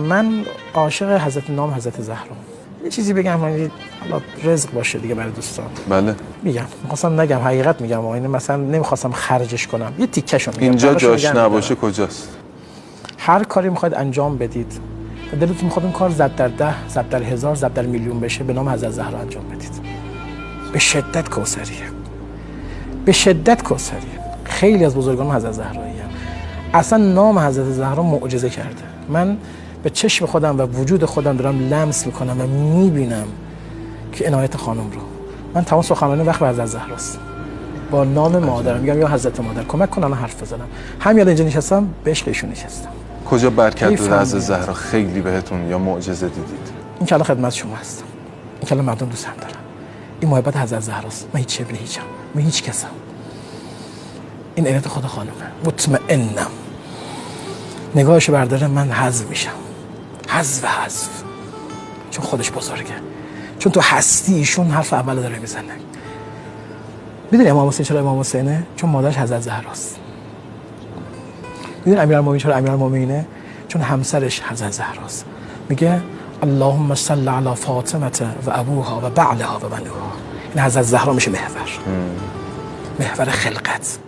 من عاشق حضرت نام حضرت زهرا. یه چیزی بگم، حالا رزق باشه دیگه برای دوستان. بله میگم، می‌خواستم نگم، حقیقت میگم، این مثلا نمی‌خواستم خرجش کنم، یه تیکه‌شو میگم. اینجا جاش نباشه کجاست؟ هر کاری میخواید انجام بدید، دلتون میخواد اون کار ضرب در 10 ضرب در 1000 ضرب در میلیون بشه، به نام حضرت زهرا انجام بدید. به شدت کوثریه، به شدت کوثریه. خیلی از بزرگان حضرت زهرایی هستند. اصلا نام حضرت زهرا معجزه کرده. من به چشم خودم و وجود خودم دارم لمس میکنم و میبینم که عنایت خانم رو. من تمام سخنرانی وقت به حضرت زهراست. با نام مادرم میگم یا حضرت مادر کمک کن من حرف بزنم. همین اینجا نشستم به عشق ایشون نشستم. کجا برکت داده حضرت زهرا خیلی بهتون یا معجزه دیدید؟ این که الان خدمت شما هستم، این که الان مردم دوستم دارم، این محبت حضرت زهراست. من هیچ ابن هیچم، من هیچ کسم. این عنایت خدا خانمه. مطمئنم نگاهش برداره من حذف میشم، حذف چون خودش بزرگه، چون تو هستی ایشون حرف اول داره میزنه. میدونی امام حسین چرا امام حسینه؟ چون مادرش حضرت زهراست. میدونی امیرالمومنین چرا امیرالمومنینه؟ چون همسرش حضرت زهراست. میگه اللهم صل علی فاطمه و ابوها و بعلها و بنوها. این حضرت زهرا میشه محور خلقت.